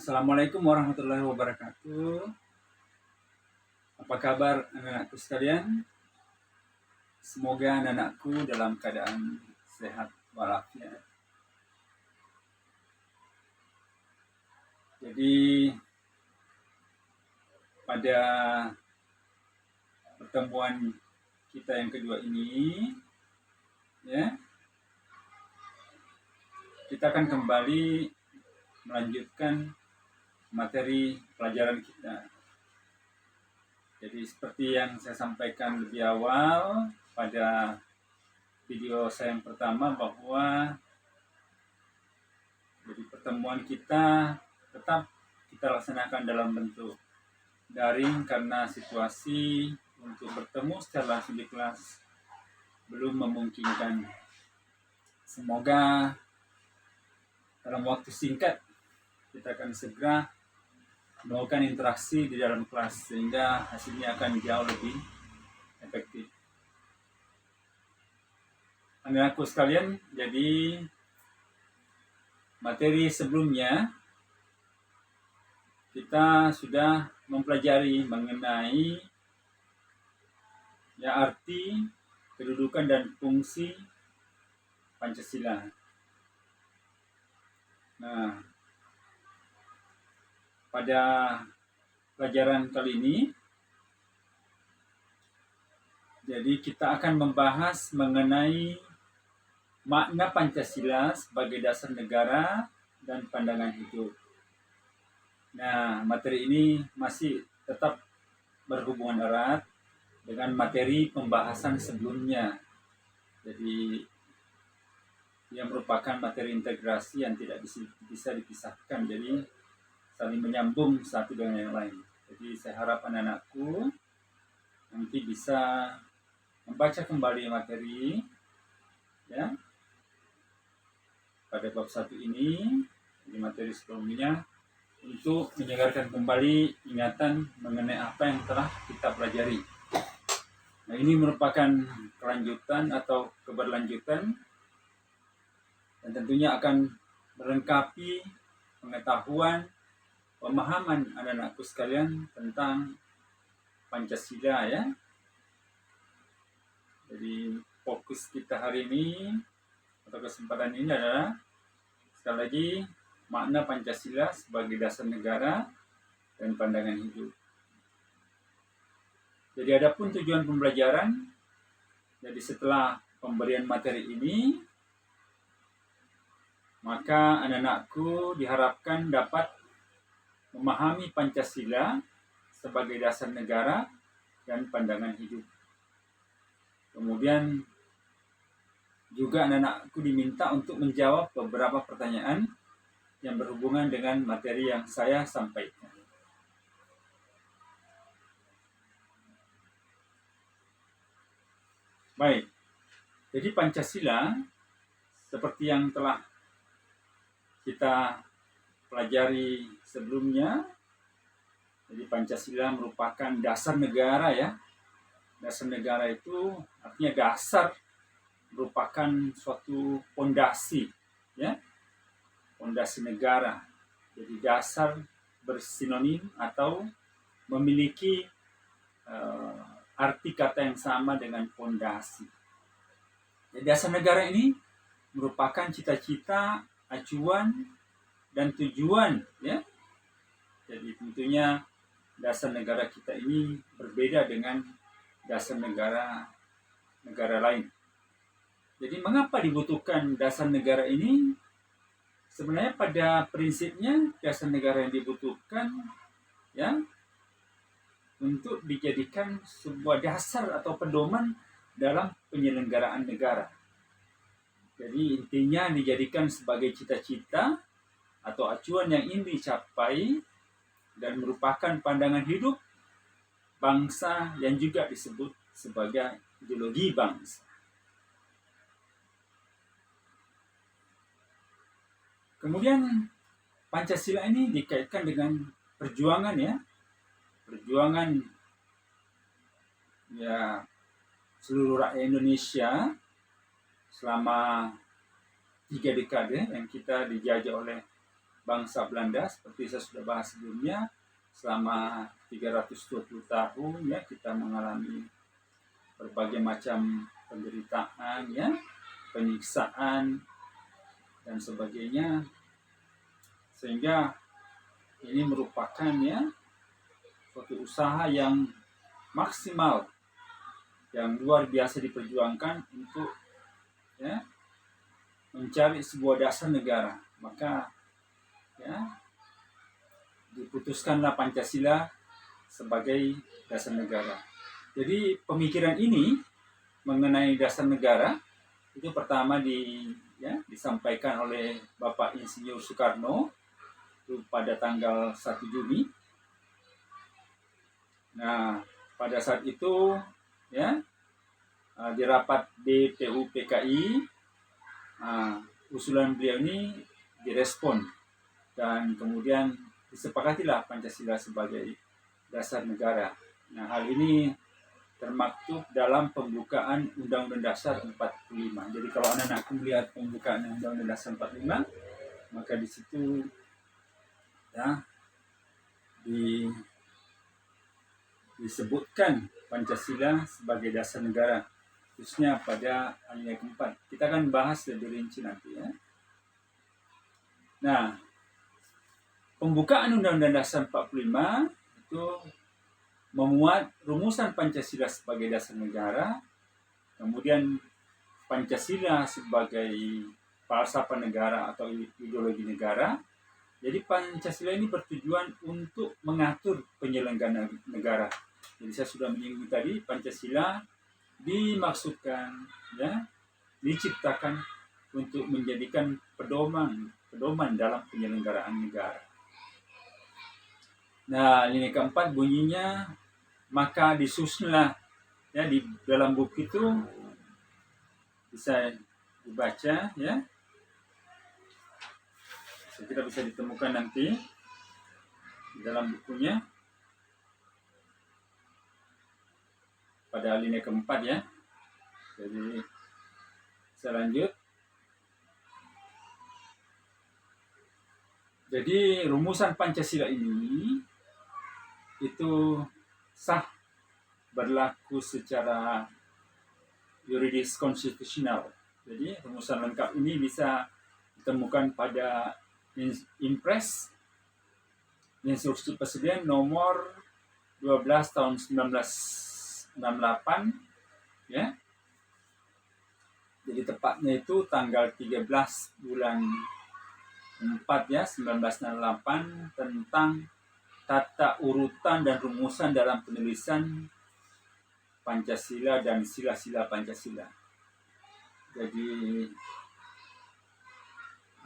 Assalamualaikum warahmatullahi wabarakatuh. Apa kabar anak-anakku sekalian? Semoga anak-anakku dalam keadaan sehat walafiat. Jadi pada pertemuan kita yang kedua ini, ya, kita akan kembali melanjutkan materi pelajaran kita. Jadi seperti yang saya sampaikan lebih awal pada video saya yang pertama, bahwa jadi pertemuan kita tetap kita laksanakan dalam bentuk daring karena situasi untuk bertemu secara langsung di kelas belum memungkinkan. Semoga dalam waktu singkat kita akan segera melakukan interaksi di dalam kelas sehingga hasilnya akan jauh lebih efektif. Anak-anakku sekalian, jadi materi sebelumnya kita sudah mempelajari mengenai arti, kedudukan dan fungsi Pancasila. Nah, pada pelajaran kali ini, jadi kita akan membahas mengenai makna Pancasila sebagai dasar negara dan pandangan hidup. Nah, materi ini masih tetap berhubungan erat dengan materi pembahasan sebelumnya. Jadi, yang merupakan materi integrasi yang tidak bisa dipisahkan. Jadi, saling menyambung satu dengan yang lain. Jadi saya harap anak-anakku nanti bisa membaca kembali materi ya pada bab 1 ini, di materi sebelumnya, untuk menyegarkan kembali ingatan mengenai apa yang telah kita pelajari. Nah, ini merupakan kelanjutan atau keberlanjutan dan tentunya akan melengkapi pengetahuan, pemahaman anak-anakku sekalian tentang Pancasila ya. Jadi fokus kita hari ini atau kesempatan ini adalah sekali lagi makna Pancasila sebagai dasar negara dan pandangan hidup. Jadi adapun tujuan pembelajaran, jadi setelah pemberian materi ini, maka anak-anakku diharapkan dapat memahami Pancasila sebagai dasar negara dan pandangan hidup. Kemudian juga anak-anakku diminta untuk menjawab beberapa pertanyaan yang berhubungan dengan materi yang saya sampaikan. Baik, jadi Pancasila seperti yang telah kita pelajari sebelumnya, jadi Pancasila merupakan dasar negara ya. Dasar negara itu artinya dasar, merupakan suatu fondasi ya, fondasi negara. Jadi dasar bersinonim atau memiliki arti kata yang sama dengan fondasi. Jadi dasar negara ini merupakan cita-cita, acuan dan tujuan ya. Jadi tentunya dasar negara kita ini berbeda dengan dasar negara lain. Jadi mengapa dibutuhkan dasar negara ini? Sebenarnya pada prinsipnya dasar negara yang dibutuhkan ya untuk dijadikan sebuah dasar atau pedoman dalam penyelenggaraan negara. Jadi intinya dijadikan sebagai cita-cita atau acuan yang ingin dicapai dan merupakan pandangan hidup bangsa yang juga disebut sebagai ideologi bangsa. Kemudian Pancasila ini dikaitkan dengan perjuangan ya. Perjuangan ya seluruh rakyat Indonesia selama 3 dekade yang kita dijajah oleh bangsa Belanda, seperti saya sudah bahas sebelumnya, selama 320 tahun ya kita mengalami berbagai macam penderitaan ya, penyiksaan dan sebagainya, sehingga ini merupakan ya suatu usaha yang maksimal, yang luar biasa diperjuangkan untuk ya mencari sebuah dasar negara. Maka ya diputuskanlah Pancasila sebagai dasar negara. Jadi pemikiran ini mengenai dasar negara itu pertama disampaikan oleh Bapak Insinyur Soekarno itu pada tanggal 1 Juni. Nah, pada saat itu ya di rapat BPUPKI usulan beliau ini direspon dan kemudian disepakatilah Pancasila sebagai dasar negara. Nah, hal ini termaktub dalam pembukaan Undang-Undang Dasar 45. Jadi kalau anak-anak melihat pembukaan Undang-Undang Dasar 45, maka di situ ya disebutkan Pancasila sebagai dasar negara, khususnya pada alinea keempat. Kita akan bahas lebih rinci nanti ya. Nah, pembukaan Undang-Undang Dasar 45 itu memuat rumusan Pancasila sebagai dasar negara, kemudian Pancasila sebagai falsafah negara atau ideologi negara. Jadi Pancasila ini bertujuan untuk mengatur penyelenggaraan negara. Jadi saya sudah menyinggung tadi, Pancasila dimaksudkan ya diciptakan untuk menjadikan pedoman dalam penyelenggaraan negara. Nah, alinea keempat bunyinya, maka disusunlah ya di dalam buku itu bisa dibaca ya. Saya kira bisa ditemukan nanti di dalam bukunya pada alinea keempat ya. Jadi saya lanjut. Jadi rumusan Pancasila ini itu sah berlaku secara yuridis konstitusional. Jadi rumusan lengkap ini bisa ditemukan pada Impres Instruksi Presiden nomor 12 tahun 1968 ya. Jadi tepatnya itu tanggal 13 bulan 4 ya 1968 tentang tata urutan dan rumusan dalam penulisan Pancasila dan sila-sila Pancasila. Jadi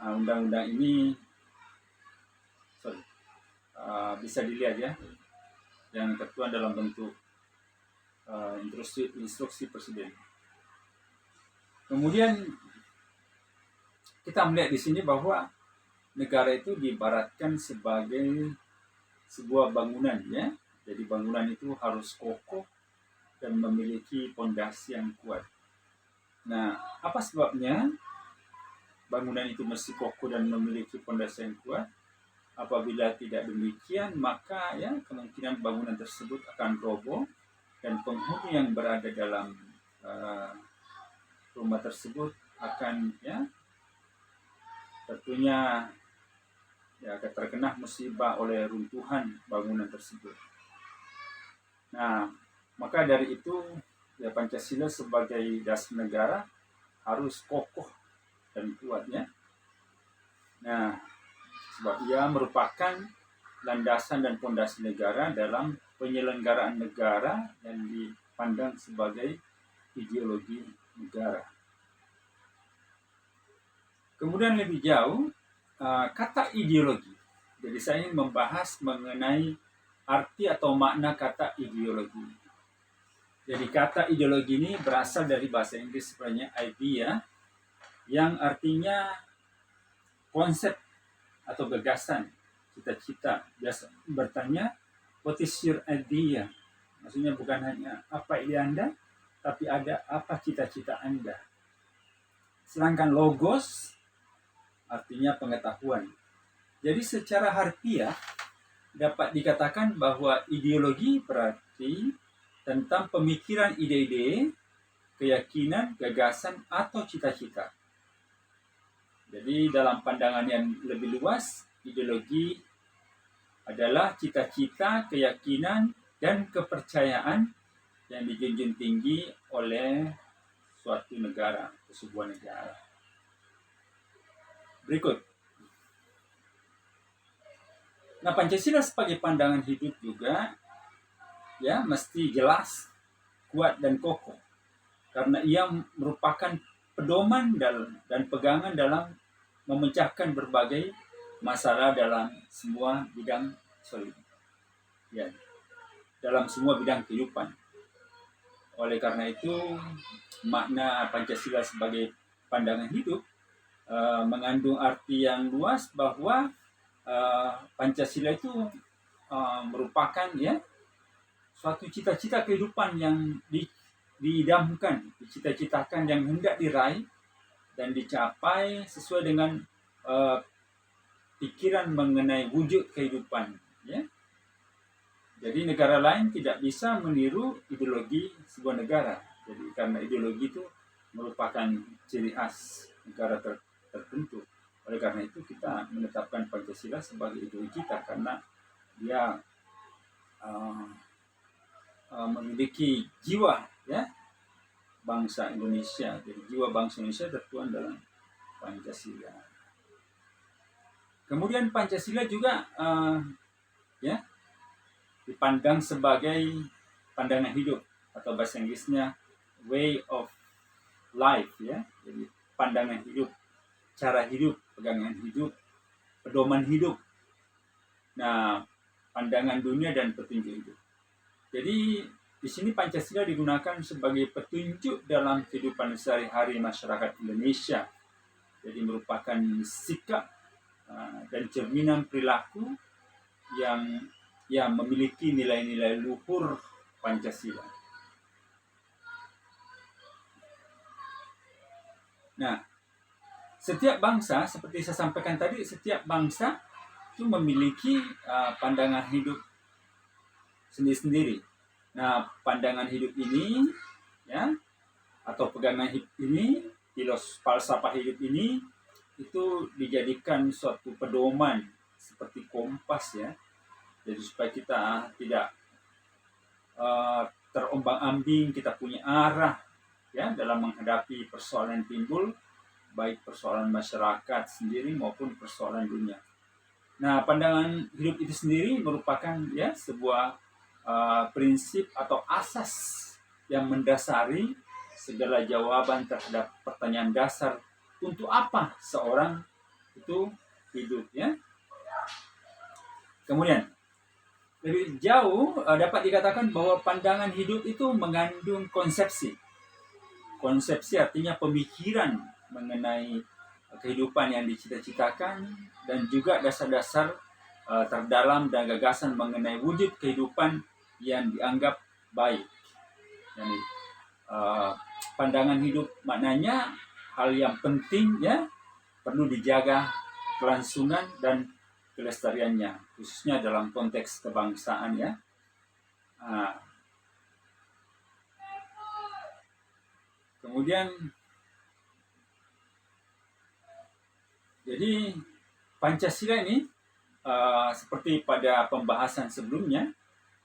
undang-undang ini bisa dilihat ya, yang tertuang dalam bentuk instruksi presiden. Kemudian kita melihat di sini bahwa negara itu diibaratkan sebagai sebuah bangunan ya. Jadi bangunan itu harus kokoh dan memiliki pondasi yang kuat. Nah, apa sebabnya bangunan itu mesti kokoh dan memiliki pondasi yang kuat? Apabila tidak demikian, maka ya kemungkinan bangunan tersebut akan roboh dan penghuni yang berada dalam rumah tersebut akan ya tentunya ya akan terkena musibah oleh runtuhan bangunan tersebut. Nah, maka dari itu ya Pancasila sebagai dasar negara harus kokoh dan kuat ya. Nah, sebab ia merupakan landasan dan fondasi negara dalam penyelenggaraan negara yang dipandang sebagai ideologi negara. Kemudian lebih jauh, kata ideologi. Jadi saya ingin membahas mengenai arti atau makna kata ideologi. Jadi kata ideologi ini berasal dari bahasa Inggris sebenarnya idea, yang artinya konsep atau gagasan, cita-cita. Biasa bertanya, what is your idea? Maksudnya bukan hanya apa ide Anda, tapi ada apa cita-cita Anda. Sedangkan logos artinya pengetahuan. Jadi secara harfiah dapat dikatakan bahwa ideologi berarti tentang pemikiran ide-ide, keyakinan, gagasan, atau cita-cita. Jadi dalam pandangan yang lebih luas, ideologi adalah cita-cita, keyakinan, dan kepercayaan yang dijunjung tinggi oleh suatu negara, sebuah negara. Berikut. Nah, Pancasila sebagai pandangan hidup juga ya mesti jelas, kuat dan kokoh. Karena ia merupakan pedoman dan pegangan dalam memecahkan berbagai masalah dalam semua bidang ya, dalam semua bidang kehidupan. Oleh karena itu, makna Pancasila sebagai pandangan hidup mengandung arti yang luas bahwa Pancasila itu merupakan ya suatu cita-cita kehidupan yang diidamkan, dicita-citakan, yang hendak diraih dan dicapai sesuai dengan pikiran mengenai wujud kehidupan. Ya. Jadi negara lain tidak bisa meniru ideologi sebuah negara. Jadi karena ideologi itu merupakan ciri khas negara tertentu. Oleh karena itu kita menetapkan Pancasila sebagai ideologi kita karena dia memiliki jiwa ya bangsa Indonesia. Jadi jiwa bangsa Indonesia tertuang dalam Pancasila. Kemudian Pancasila juga ya dipandang sebagai pandangan hidup atau bahasa Inggrisnya way of life ya. Jadi pandangan hidup, cara hidup, pegangan hidup, pedoman hidup. Nah, pandangan dunia dan petunjuk hidup. Jadi di sini Pancasila digunakan sebagai petunjuk dalam kehidupan sehari-hari masyarakat Indonesia. Jadi merupakan sikap dan cerminan perilaku yang memiliki nilai-nilai luhur Pancasila. Nah, setiap bangsa, seperti saya sampaikan tadi, setiap bangsa itu memiliki pandangan hidup sendiri-sendiri. Nah, pandangan hidup ini, ya, atau pegangan hidup ini, falsafah hidup ini, itu dijadikan suatu pedoman seperti kompas ya. Jadi supaya kita tidak terombang-ambing, kita punya arah ya dalam menghadapi persoalan yang timbul, baik persoalan masyarakat sendiri maupun persoalan dunia. Nah, pandangan hidup itu sendiri merupakan ya sebuah prinsip atau asas yang mendasari segala jawaban terhadap pertanyaan dasar untuk apa seorang itu hidup ya. Kemudian lebih jauh dapat dikatakan bahwa pandangan hidup itu mengandung konsepsi. Konsepsi artinya pemikiran mengenai kehidupan yang dicita-citakan dan juga dasar-dasar terdalam dan gagasan mengenai wujud kehidupan yang dianggap baik. Jadi pandangan hidup maknanya hal yang penting ya, perlu dijaga kelangsungan dan kelestariannya, khususnya dalam konteks kebangsaan ya. Kemudian jadi Pancasila ini seperti pada pembahasan sebelumnya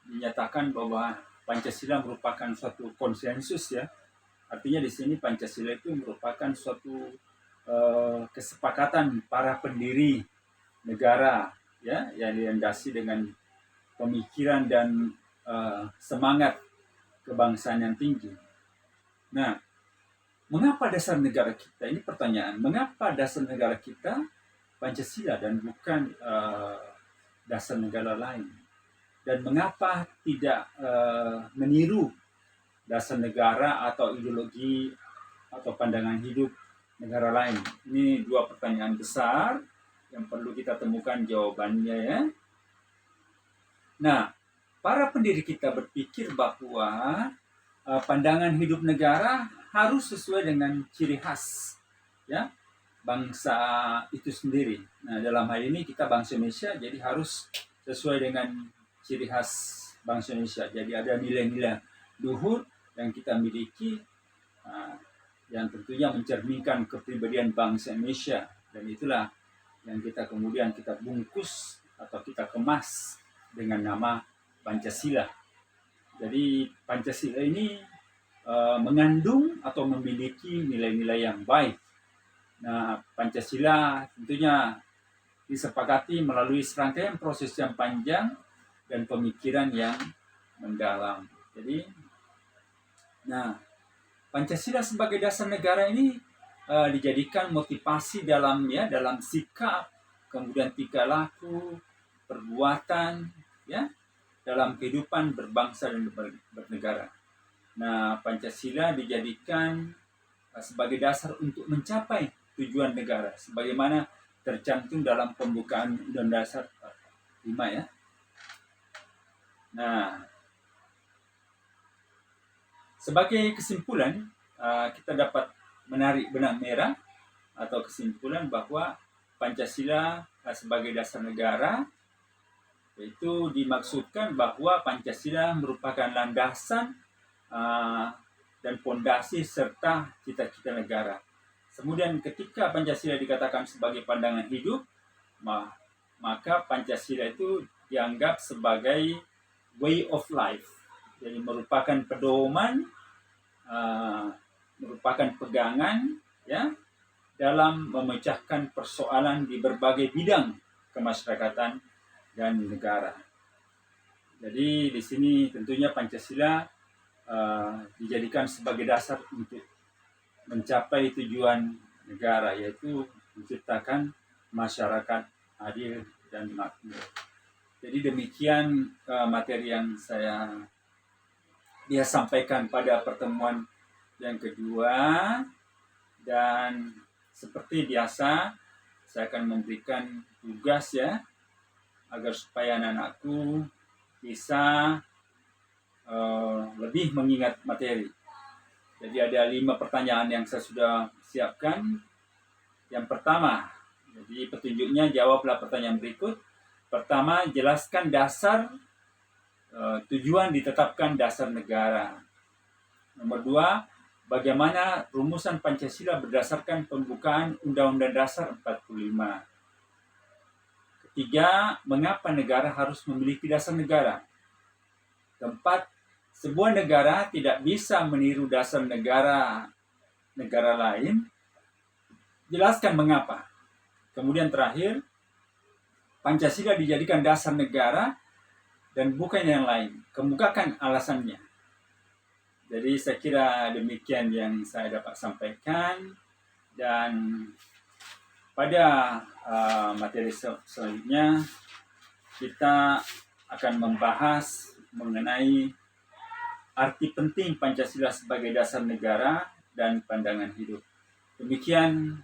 dinyatakan bahwa Pancasila merupakan suatu konsensus ya. Artinya di sini Pancasila itu merupakan suatu kesepakatan para pendiri negara ya yang dilandasi dengan pemikiran dan semangat kebangsaan yang tinggi. Nah, mengapa dasar negara kita? Ini pertanyaan. Mengapa dasar negara kita Pancasila dan bukan dasar negara lain? Dan mengapa tidak meniru dasar negara atau ideologi atau pandangan hidup negara lain? Ini dua pertanyaan besar yang perlu kita temukan jawabannya ya. Nah, para pendiri kita berpikir bahwa pandangan hidup negara harus sesuai dengan ciri khas ya bangsa itu sendiri. Nah, dalam hal ini kita bangsa Indonesia, jadi harus sesuai dengan ciri khas bangsa Indonesia. Jadi ada nilai-nilai luhur yang kita miliki, yang tentunya mencerminkan kepribadian bangsa Indonesia, dan itulah yang kita kemudian kita bungkus atau kita kemas dengan nama Pancasila. Jadi Pancasila ini mengandung atau memiliki nilai-nilai yang baik. Nah, Pancasila tentunya disepakati melalui serangkaian proses yang panjang dan pemikiran yang mendalam. Jadi, nah, Pancasila sebagai dasar negara ini dijadikan motivasi dalam sikap, kemudian tingkah laku, perbuatan, ya, dalam kehidupan berbangsa dan bernegara. Nah, Pancasila dijadikan sebagai dasar untuk mencapai tujuan negara, sebagaimana tercantum dalam pembukaan Undang-Undang Dasar 5, ya. Nah, sebagai kesimpulan, kita dapat menarik benang merah atau kesimpulan bahwa Pancasila sebagai dasar negara, itu dimaksudkan bahwa Pancasila merupakan landasan dan fondasi serta cita-cita negara. Kemudian ketika Pancasila dikatakan sebagai pandangan hidup, maka Pancasila itu dianggap sebagai way of life. Jadi merupakan pedoman, merupakan pegangan, ya, dalam memecahkan persoalan di berbagai bidang kemasyarakatan dan negara. Jadi di sini tentunya Pancasila dijadikan sebagai dasar untuk mencapai tujuan negara, yaitu menciptakan masyarakat adil dan makmur. Jadi demikian materi yang dia sampaikan pada pertemuan yang kedua, dan seperti biasa saya akan memberikan tugas, ya, agar supaya anak-anakku bisa lebih mengingat materi. Jadi ada 5 pertanyaan yang saya sudah siapkan. Yang pertama, jadi petunjuknya jawablah pertanyaan berikut. Pertama, jelaskan dasar tujuan ditetapkan dasar negara. Nomor 2, bagaimana rumusan Pancasila berdasarkan pembukaan Undang-Undang Dasar 45. Ketiga, mengapa negara harus memiliki dasar negara? Keempat, sebuah negara tidak bisa meniru dasar negara lain. Jelaskan mengapa. Kemudian terakhir, Pancasila dijadikan dasar negara dan bukan yang lain. Kemukakan alasannya. Jadi saya kira demikian yang saya dapat sampaikan, dan pada materi selanjutnya kita akan membahas mengenai arti penting Pancasila sebagai dasar negara dan pandangan hidup. Demikian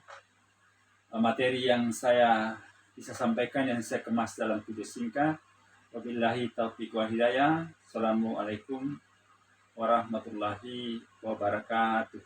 materi yang saya bisa sampaikan, yang saya kemas dalam video singkat. Wabillahi taufiq wal hidayah. Assalamualaikum warahmatullahi wabarakatuh.